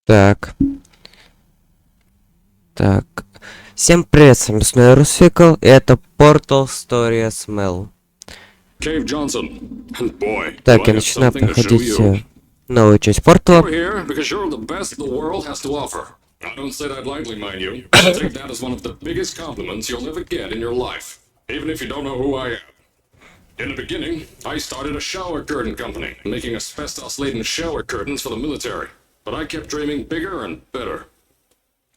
Так. Так. Всем привет, с вами снова Русфикл, и это Portal Story Smell. Cave Johnson. And boy, Так, do I я have начинаю something to show проходить you. новую часть You're Портала. here because you're the best the world has to offer. I don't say that lightly, mind you. I'll take that as one of the biggest compliments you'll ever get in your life, even if you don't know who I am. In the beginning, I started a shower curtain company, making asbestos-laden shower curtains for the military. But I kept dreaming bigger and better.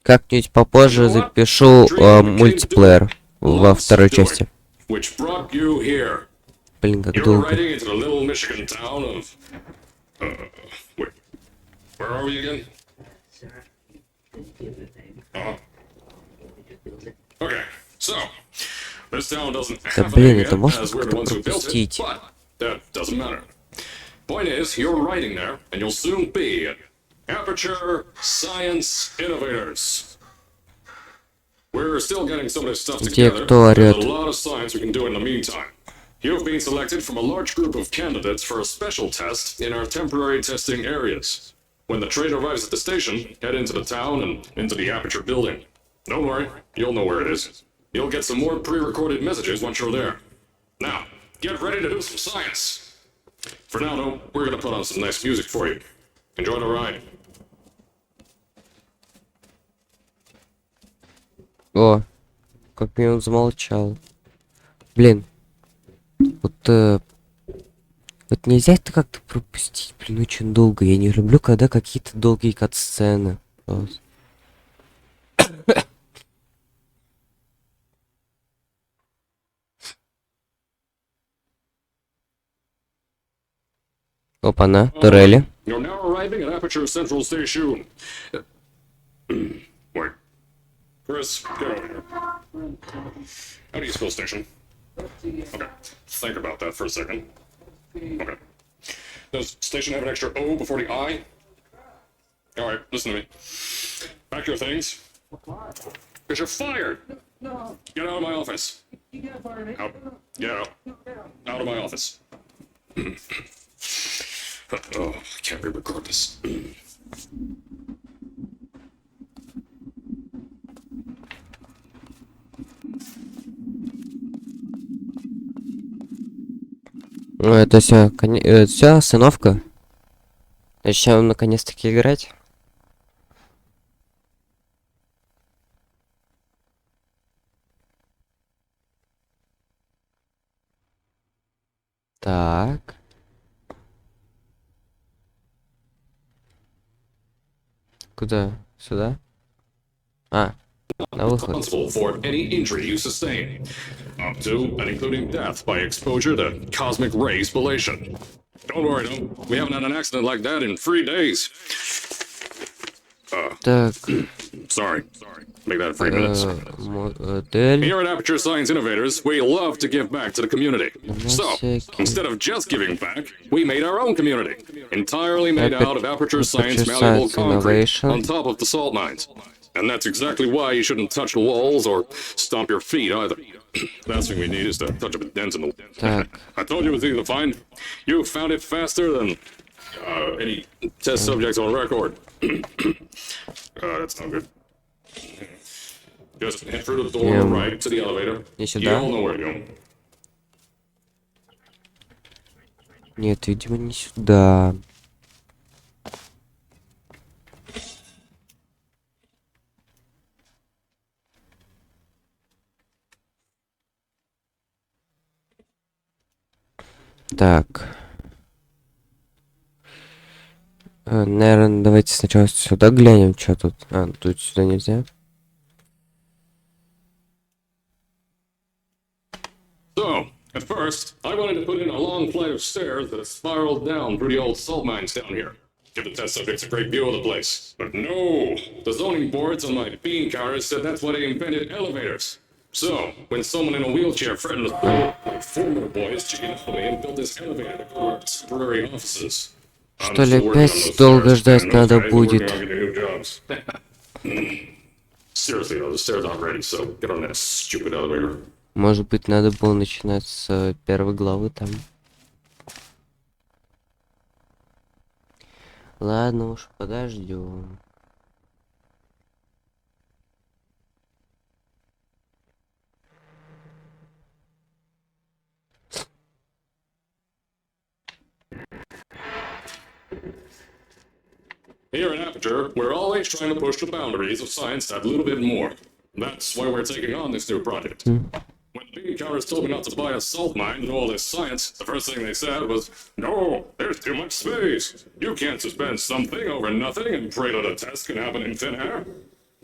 Как-нибудь попозже запишу мультиплеер во второй части. Which brought you here. Блин, как You're долго. riding into the little Michigan town of... wait. Where are we again? Okay, so... This town doesn't have a блин, name это yet, можно as we're the как-то ones who built it, пропустить? but that doesn't matter. Point is, you're riding there, and you'll soon be at Aperture Science Innovators. We're still getting some of this stuff Где together. кто There's орёт? a lot of science we can do in the meantime. You've been selected from a large group of candidates for a special test in our temporary testing areas. When the train arrives at the station, head into the town and into the Aperture building. Don't worry, you'll know where it is. You'll get some more pre-recorded messages once you're there. Now, get ready to do some science. For now, though, we're gonna put on some nice music for you. Enjoy the ride. О, как минут замолчал. Блин. Вот нельзя это как-то пропустить, блин, очень долго. Я не люблю, когда какие-то долгие кат-сцены. Просто. Опа-на, турели. You're now arriving at Aperture Central Station. Wait. Chris, get over here. How do you spell station? Okay. Think about that for a second. Okay. Does station have an extra O before the I? Alright, listen to me. Pack your things. Because you're fired! No, Get out of my office. you can't fire me. Out. Get out. Out of my office. Oh, I can't re-record this. Ну, это все, все, остановка. Начнем наконец-таки играть. Так. Куда? Сюда? А, на выход. Responsible for any injury you sustain, up to and including death by exposure to cosmic ray spallation. Don't worry, though. We haven't had an accident like that in 3 days. Так, Sorry. Make that 3 minutes. модель. Here at Aperture Science Innovators, we love to give back to the community. So, instead of just giving back, we made our own community, entirely made out of Aperture Science malleable Science concrete Innovation. on top of the salt mines. And that's exactly why you shouldn't touch the walls or stomp your feet either. Last thing we need is to touch up a dent in the... Так, I told you it was easy to find. You found it faster than any test subjects on record. That's not good. Just head through the door on the right to the elevator. Не You сюда. all know where to go. Нет, видимо, не сюда. Так. Наверное, давайте сначала сюда глянем, что тут. А, тут сюда нельзя. So, at first, I wanted to put in a long flight of stairs that spiraled down through the old salt mines down here. Give the test subjects a great view of the place. But no! The zoning boards on my bean counters said that's why they invented elevators. So, when someone in a wheelchair threatened to pull, my former boys chicken up me and built this elevator to go to our temporary offices. I'm Что ли, still working on опять those долго stairs, ждать and those надо guys are working будет? on getting new jobs. Seriously though, the stairs aren't ready, so get on that stupid elevator. Может быть, надо было начинать с первой главы там. Ладно уж, подождем. Here in Aperture, we're always trying to push the boundaries of science that little bit more. That's why we're taking on this new project. When the bean counters told me not to buy a salt mine and all this science, the first thing they said was, "No, there's too much space. You can't suspend something over nothing and pray that a test can happen in thin air."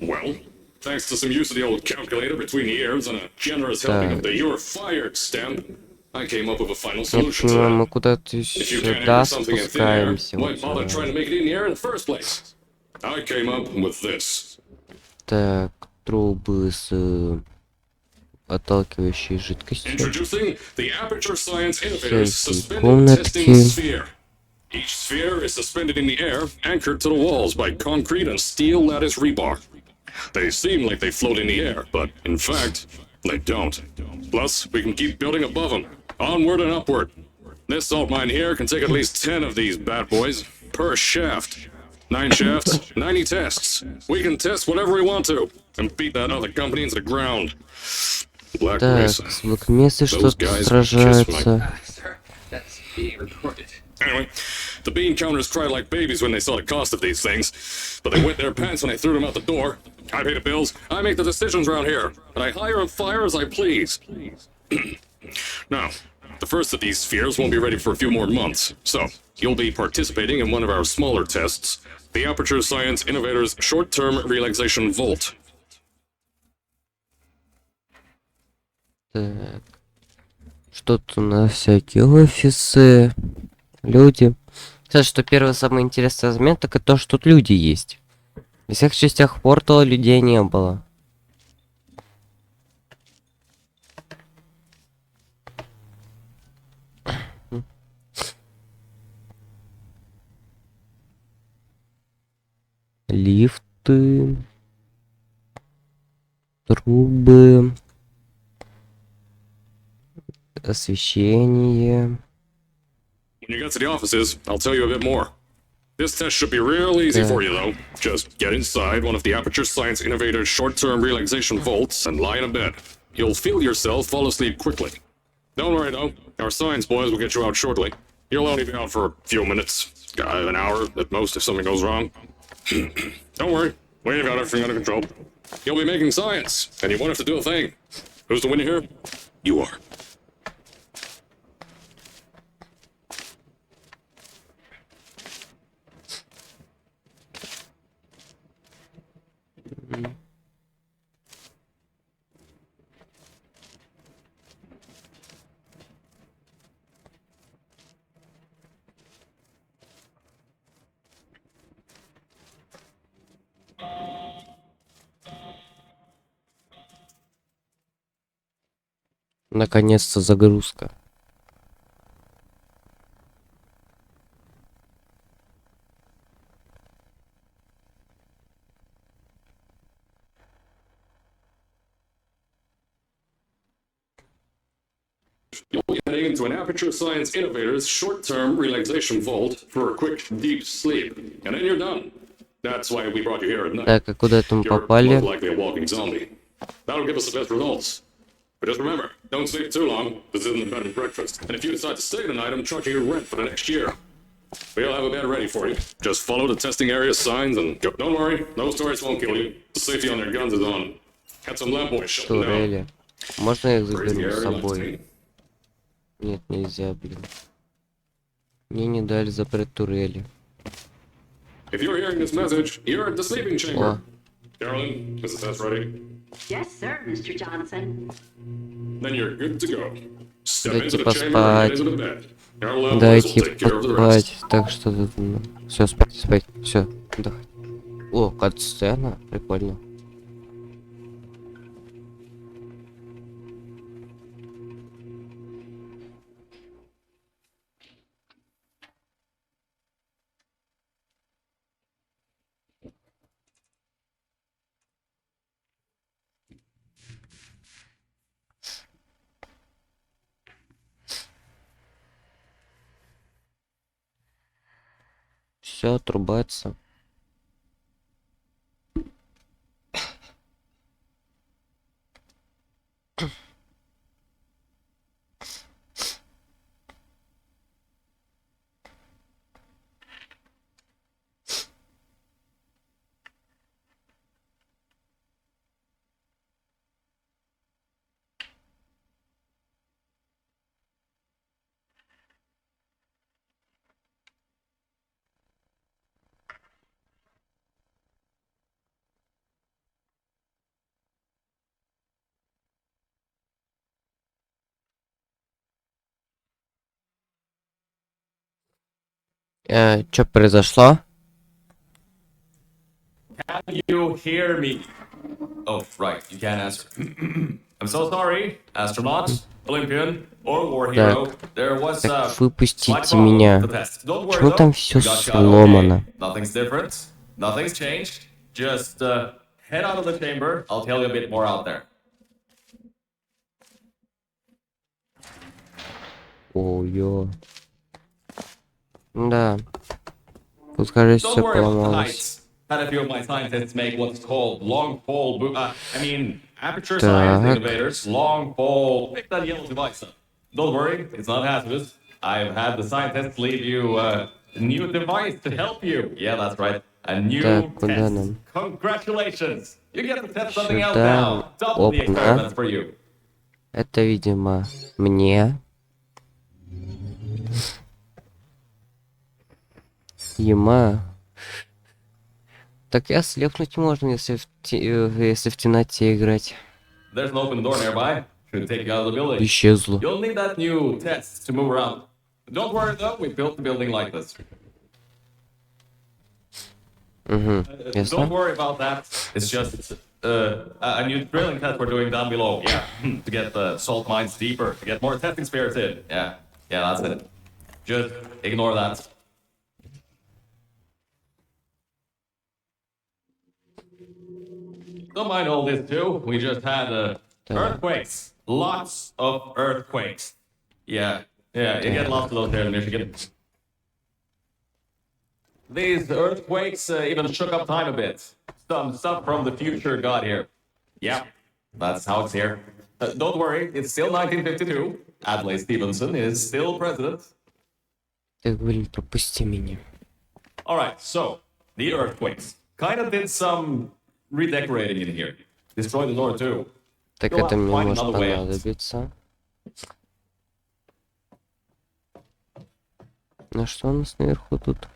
Well, thanks to some use of the old calculator between the ears and a generous helping of the "you're fired" stamp, I came up with a final Я solution to понимаю, мы that. куда-то If you can't сюда anchor something in thin air, спускаемся. why Вот bother сюда. trying to make it in the air in the first place? I came up with this. Так, трубы с отталкивающей жидкостью. Introducing the Aperture Science Innovators Всякие Suspended Testing комнатки. Sphere. Each sphere is suspended in the air, anchored to the walls by concrete and steel lattice rebar. They seem like they float in the air, but in fact, they don't. Plus, we can keep building above them, onward and upward. This salt mine here can take at least 10 of these bad boys per shaft. 9 shafts, 90 tests. We can test whatever we want to and beat that other company into the ground. Black Так, Mesa. с Блэкмесой Those что-то guys сражаются. Sir, that's being recorded. Anyway, the bean counters cried like babies when they saw the cost of these things, but they wet their pants when I threw them out the door. I pay the bills, I make the decisions around here, and I hire and fire as I please. Now, the first of these spheres won't be ready for a few more months, so you'll be participating in one of our smaller tests, the Aperture Science Innovators Short-Term Relaxation Volt. Так. Что тут у нас всякие офисы, люди. Кстати, что первый самый интересный момент, так это то, что тут люди есть. В всех частях портала людей не было. Лифты. Трубы. Освещение. When you get to the offices, I'll tell you a bit more. This test should be real easy for you, though. Just get inside one of the Aperture Science Innovators short-term relaxation vaults and lie in a bed. You'll feel yourself fall asleep quickly. Don't worry, though. Our science boys will get you out shortly. You'll only be out for a few minutes, an hour at most if something goes wrong. Don't worry, we've got everything under control. You'll be making science, and you won't have to do a thing. Who's the winner here? You are. Наконец-то загрузка. You'll be heading into an Aperture Science Innovators short-term relaxation vault for a quick, deep sleep. And then you're done. That's why we brought you here at night. Так, а куда это мы You're попали? most likely a walking zombie. That'll give us the best results. But just remember, don't sleep too long. This isn't a bed and breakfast. And if you decide to stay tonight, I'm charging you rent for the next year. We'll have a bed ready for you. Just follow the testing area signs and go. Don't worry, those tourists won't kill you. The safety on their guns is on. Had some lab boys shut them down. Турели. Можно я их Crazy заберу с area, собой? like, Нет, нельзя, блин. Мне не дали забрать турели. if you're hearing this message, you're at the sleeping chamber. О, Carolyn, is the test ready? Yes, sir, Mr. Johnson. Then you're good to go. Step Дайте into the chamber and поспать. get into the bed. Our lab boys will дайте take care of the rest. поспать. Так что тут... Все, спать, спать. Все, отдыхать. О, кат-сцена. Прикольно. Все отрубается. Чё произошло? Can you hear me? Oh, right, you can't answer. I'm so sorry, astronaut, Olympian, or war hero. There was a Так выпустите slight problem меня. with the test. Don't worry Почему though, там все we got you out сломано? okay. Nothing's different. Nothing's changed. Just head out of the chamber. I'll tell you a bit more out there. Ой-ё. Да. Тут, кажется, Don't все worry about the поломалось. heights. Had a few of my scientists make what's called long pole aperture Так. science innovators. Long pole. Pick that yellow device up. Don't worry, it's not hazardous. I've had the scientists leave you a new device to help you. Yeah, that's right. A new Так, куда test. нам? Congratulations! You get to test something out Сюда. now. Double the Опа. experiments for you. Это, видимо, мне. Ема. Так и ослепнуть можно, если если в темноте играть. There's an open door nearby. Should take you out of the building. Исчезло. You'll need that new test to move around. Don't worry though, we built the building like this. Угу. Don't Ясно? worry about that. It's just a new drilling test we're doing down below. Yeah, to get the salt mines deeper, to get more testing spirits in. Yeah, that's it. Just ignore that. Don't mind all this too. We just had earthquakes. Lots of earthquakes. Yeah, you get lots of those here in Michigan. These earthquakes even shook up time a bit. Some stuff from the future got here. Yeah, that's how it's here. Don't worry, it's still 1952. Adlai Stevenson is still president. Так, блин, пропусти меня. Alright, so, the earthquakes. Kind of did some redecorating in here. Destroyed the door too. Так You'll это have to мне find может another way out. понадобиться. На что у нас наверху тут?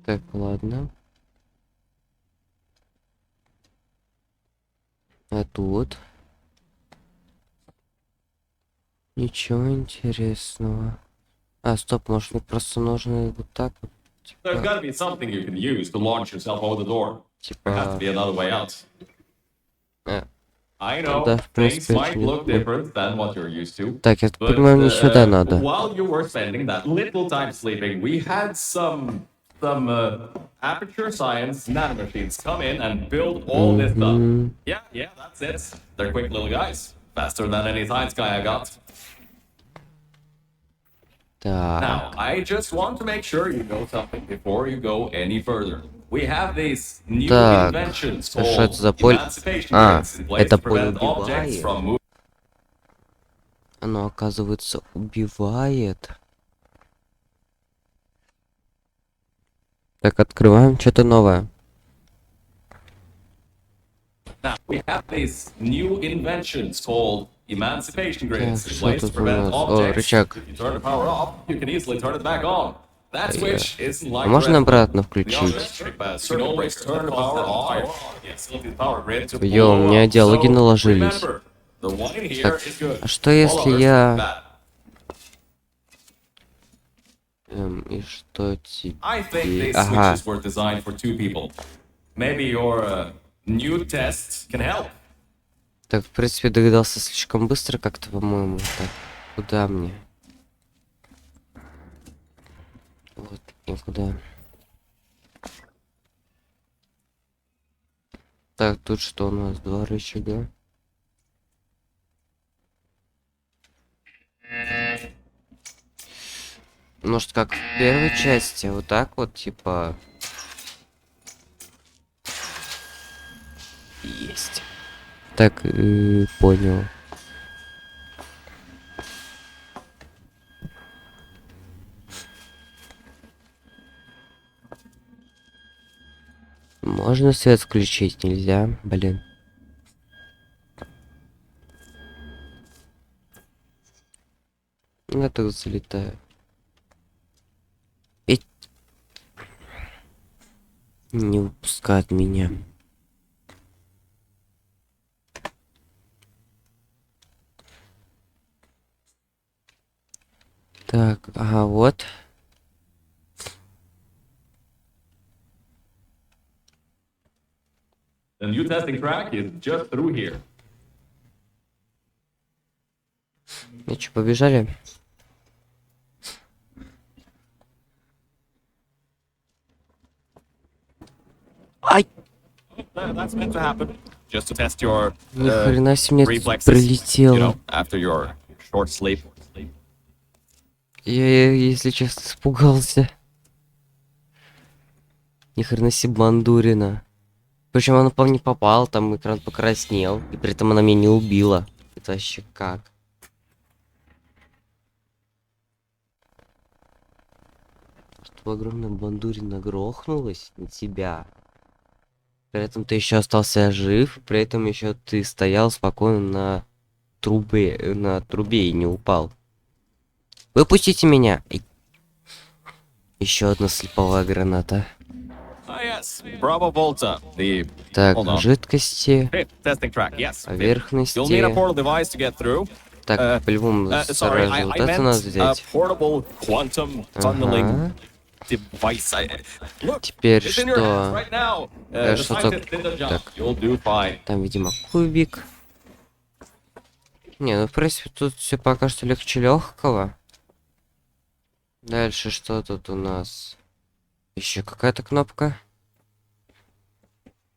Так, ладно. А тут? Ничего интересного. А, стоп, может мне просто нужно вот так вот? There's gotta be something you can use to launch yourself over the door. There has to Типа... be another way out. I know, Да, в things принципе, might это look не- different than what you're used to. Так, я But понимаю, мне сюда надо. while you were spending that little time sleeping, we had some aperture science nanomachines come in and build all this stuff. Yeah, that's it. They're quick little guys. Faster than any science guy I got. Так, Now, I just want to make sure you know something before you go any further. We have these new Так, inventions а что called это за поле? emancipation А, grids in place это to prevent поле objects убивает. from moving. оно, оказывается, убивает. Так, открываем что-то новое. Now, we have these new inventions called emancipation grids Так, in что place to тут у prevent нас? О, objects. рычаг. If you turn the power off, you can easily turn it back on. That switch isn't like А можно the rest of обратно the включить? electric bus. You can always turn the power off. Yes, the power grid to Ё, у blow меня up. диалоги So, наложились. remember, the one in here Так, is good. а что All если others я... bad. И что I think теперь? these Ага, switches were designed for two people. Maybe your new test can help. так, в принципе, догадался слишком быстро как-то, по-моему. Так, куда мне? Вот, никуда. Так, тут что у нас? Два рычага. Может, как в первой части, вот так вот, типа... Есть. Так, понял. Можно свет включить, нельзя? Блин. Я так залетаю. Ведь не выпускает меня. Так, ага, вот. The new testing track is just through here. Ну чё, побежали? Ай! That's meant to happen. Just to test your Ни хрена себе мне тут reflexes, прилетело. you know, after your short sleep. Я, если честно, испугался. Ни хрена себе бандурина. Причем она по мне попала, там экран покраснел. И при этом она меня не убила. Это вообще как? Что огромная бандурина грохнулась на тебя. При этом ты еще остался жив. При этом еще ты стоял спокойно на трубе и не упал. Выпустите меня! Еще одна слеповая граната. Ah, yes. Bravo Volta. The Так, Hold on. жидкости, fifth testing track. Yes. You'll need a поверхности. portal device to get through. Так, по-любому Sorry, сразу вот I это надо meant a взять. portable quantum tunneling Ага. device. Look, Теперь it's in your hands что? right now. Э, The что-то- scientist did the job. так. You'll do fine. Там, видимо, кубик. Не, ну в принципе тут все пока что легче легкого. Дальше что тут у нас? Еще какая-то кнопка.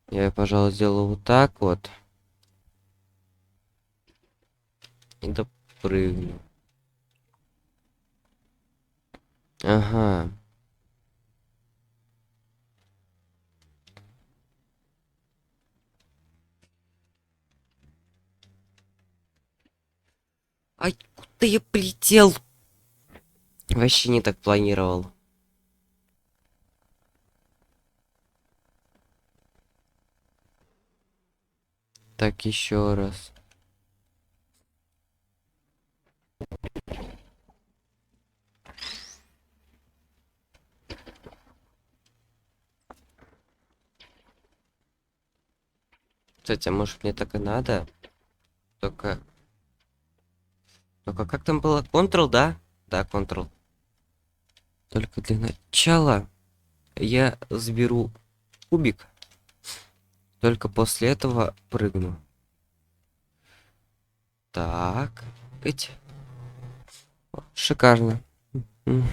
Я, пожалуй, сделаю вот так вот. И допрыгну. Ага. Ай, куда я полетел? Вообще не так планировал. Так, еще раз. Кстати, а может мне так и надо? Только... Только как там было? Ctrl, да? Да, Ctrl. Только для начала я заберу кубик. Только после этого прыгну. Так. Эть. Шикарно. М.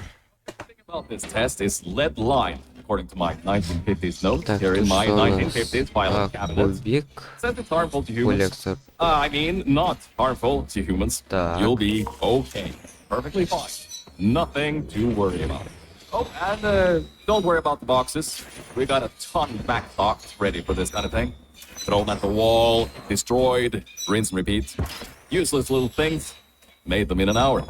thing about this test is lead line, according to my 1950s notes Так, here in тут my что у нас? 1950s filing cabinet. Кубик. Says it's harmful to humans. Коллекция. I mean, not harmful to humans. Так. You'll be okay. Perfectly fine. Nothing to worry about. Oh, and don't worry about the boxes. We got a ton backstocked ready for this kind of thing. Thrown at the wall, destroyed, rinse and repeat. Useless little things. Made them in an hour.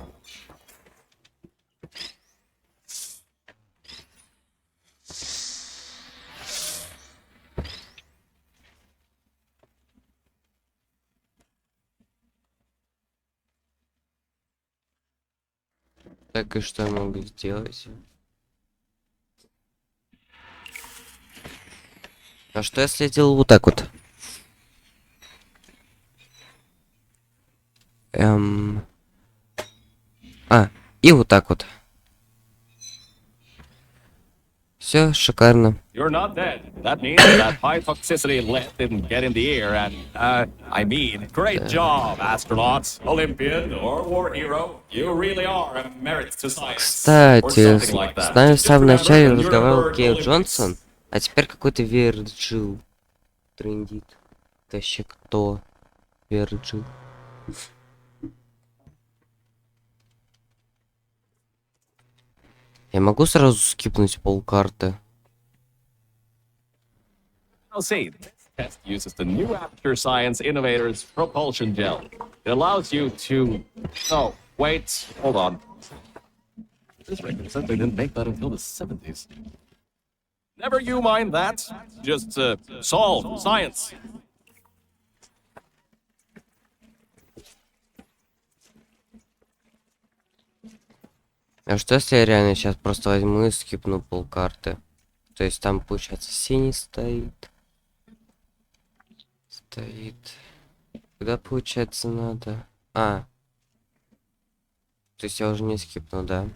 Так, и что я могу сделать? А что если я делал вот так вот? И вот так вот. Все шикарно. You're not dead. That means that high toxicity lead didn't get in the air, and, I mean, great job, astronauts, Olympian, or war hero. You really are a merit to science. Or Кстати, something like that. с нами в Just самом remember, начале when you're a разговаривал bird, Кейл Olympics. Джонсон, а теперь какой-то Вирджил трендит. Это вообще кто? Вирджил. Я могу сразу скипнуть полкарты? Now see, this test uses the new Aperture Science Innovators Propulsion Gel. It allows you to... No, wait, hold on. This record said they didn't make that until the 70s. Never you mind that. Just, solve science. А что если я реально сейчас просто возьму и скипну полкарты? То есть там, получается, синий стоит. Стоит. Куда, получается, надо? То есть я уже не скипнул, да?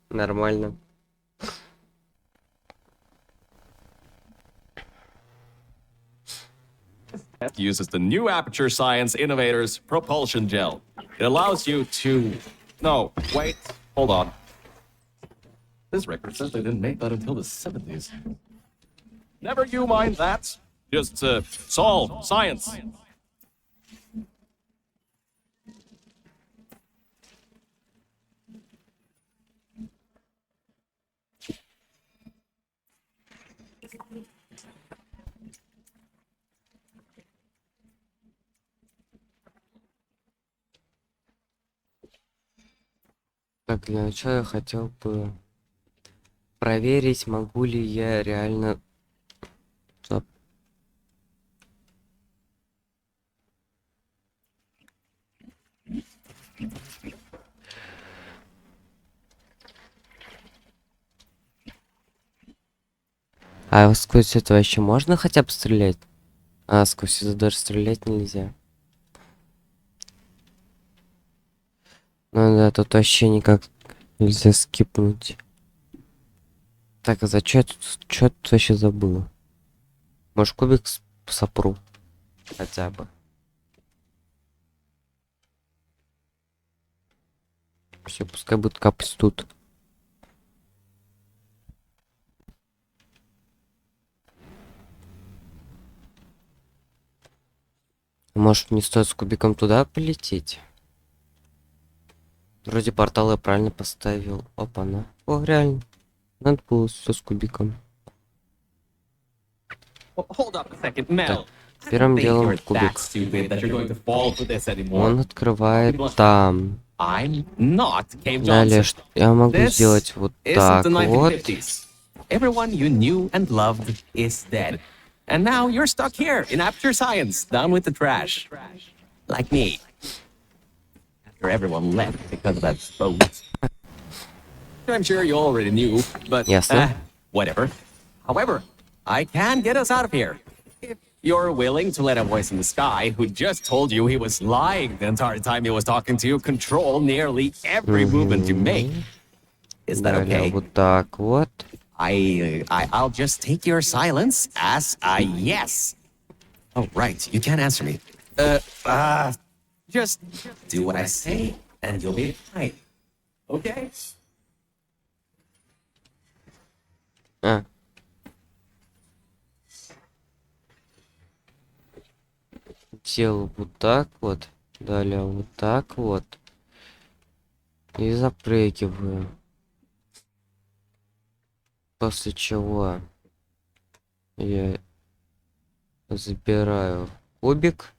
Нормально. Uses the new Aperture Science Innovators propulsion gel. It allows you to. No, wait, hold on. This record says they didn't make that until the 70s. Never you mind that. Just solve science. Так, для начала я хотел бы проверить, могу ли я реально... Стоп. А сквозь это вообще можно хотя бы стрелять? А, сквозь это даже стрелять нельзя. Ну да, тут вообще никак нельзя скипнуть. Так, а за чё я тут вообще забыл? Может, кубик сопру? Хотя бы. Все, пускай будет капать тут. Может, не стоит с кубиком туда полететь? Вроде портал я правильно поставил. Опа-на. О, реально. Надо было все с кубиком. Hold up a second, Mel. Первым Think делом you're that кубик. stupid that you're going to fall for this anymore. Он открывает там. I'm not Cave Далее Johnson. я могу This сделать вот isn't так the вот. 1950s. Everyone you knew and loved is dead. And now you're stuck here in Aperture Science, down with the trash. Like me. After everyone left because of that boat. I'm sure you already knew, but Yes, sir. whatever. However, I can get us out of here. If you're willing to let a voice in the sky who just told you he was lying the entire time he was talking to you control nearly every movement you make. Is that Далее okay? вот так вот. I'll just take your silence as a yes. Oh, right. You can't answer me. Just do what I say and you'll be fine. Okay? А. Делаю вот так вот. Далее вот так вот. И запрыгиваю. После чего я забираю кубик,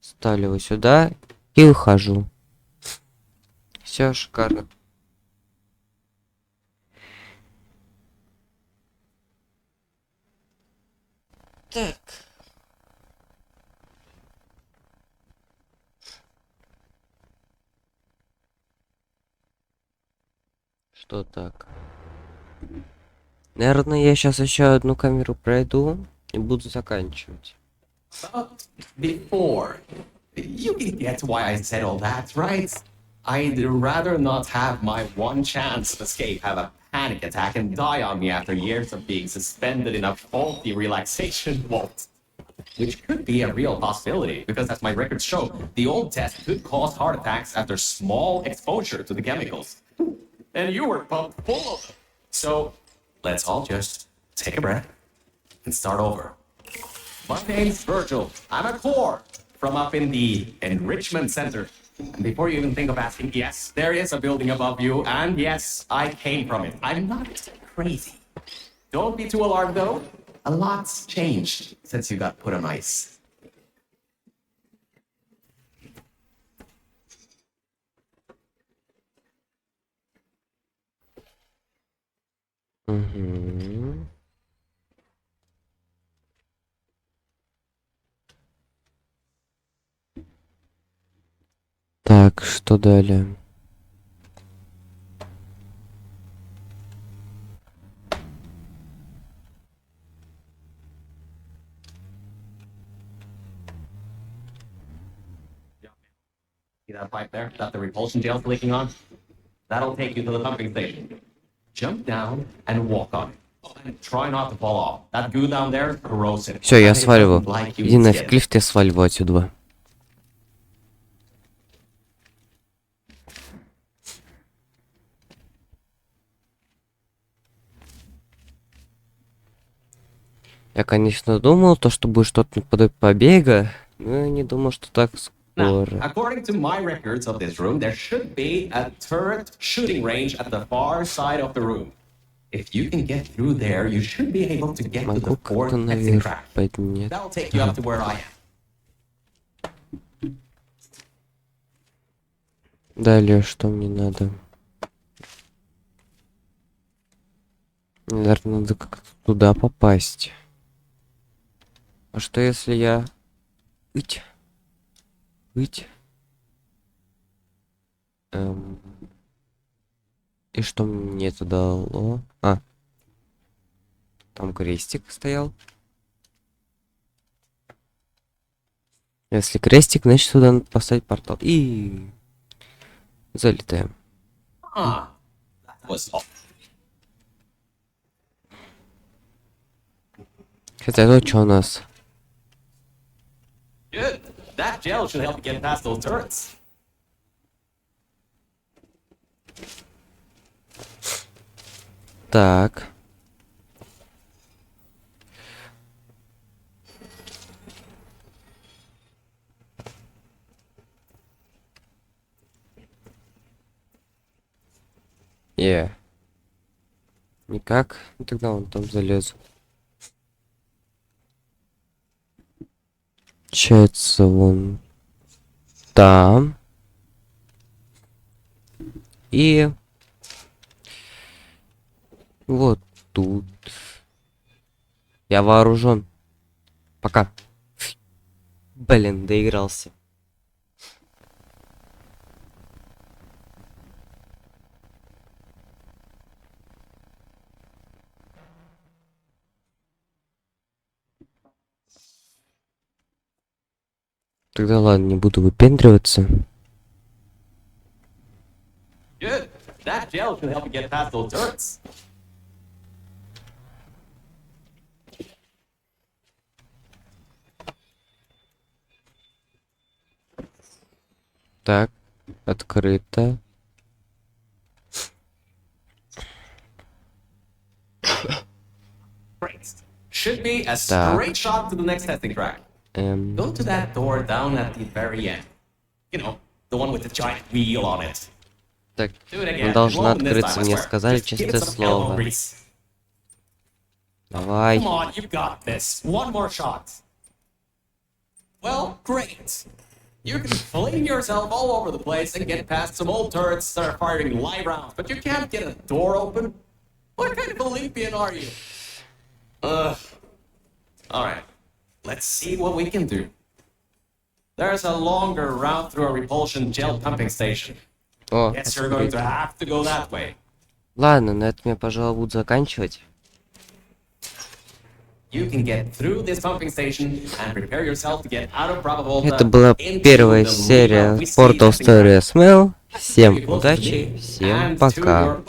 ставлю его сюда и ухожу. Все шикарно. Так. Что так? Наверное, я сейчас еще одну камеру пройду и буду заканчивать. Before. You get why I said all that, right? I'd rather not have my one chance of escape have a panic attack and die on me after years of being suspended in a faulty relaxation vault. Which could be a real possibility, because as my records show, the old test could cause heart attacks after small exposure to the chemicals. And you were pumped full of them. So, let's all just take a breath and start over. My name's Virgil. I'm a core from up in the Enrichment Center. And before you even think of asking, yes, there is a building above you, and yes, I came from it. I'm not crazy. Don't be too alarmed, though. A lot's changed since you got put on ice. Угу. Так, что далее? See that pipe there that the repulsion gel's leaking on? That'll take you to the pumping station. Jump down and walk on it. And try not to fall off. That goo down there, corrosive. Все, я And it сваливаю. doesn't like you Иди in нафиг, skin. лифт, я сваливаю отсюда. Я, конечно, думал, то, что будет что-то наподобие побега, но я не думал, что так Now, скоро. according to my records of this room, there should be a turret shooting range at the far side of the room. If you can get through there, you should be able to get to Могу the fourth как-то exit наверх track. поднять. That'll take you up to where I am. Далее, что мне надо? Наверное, надо как-то туда попасть. А что если я... Ить. И что мне это дало? А. Там крестик стоял. Если крестик, значит туда надо поставить портал. И... Залетаем. Ah, that was all. Хотя вот что у нас? Good. That gel should help you get past those turrets. Так. Никак? Ну тогда он там залезу. Получается, вон там. И вот тут. Я вооружен. Пока. Блин, доигрался. Тогда ладно, не буду выпендриваться. Good. That gel should help you get past those turrets. Так, открыто. Great. Should be a Так. straight shot to the next testing track. Go to that door down at the very end. You know, the one with the giant wheel on it. Так, Do it again. он It должен won't this открыться, time, I мне swear. сказали Just give it чистое some elbow слово. grease. Давай. Come on, you've got this. One more shot. Well, great. You can fling yourself all over the place and get past some old turrets that are firing live rounds, but you can't get a door open? What kind of Olympian are you? Ugh. Alright. Let's see what we can do. There's a longer route through a repulsion gel pumping station. О, Guess you're going to have to go that way. ладно, на этом я, пожалуй, буду заканчивать. You can get through this pumping station and prepare yourself to get out of Bravo Volta Это была into первая the серия Lima Whiskey Portal testing ground. Story Smell. Всем Very close to удачи, me всем and to пока. your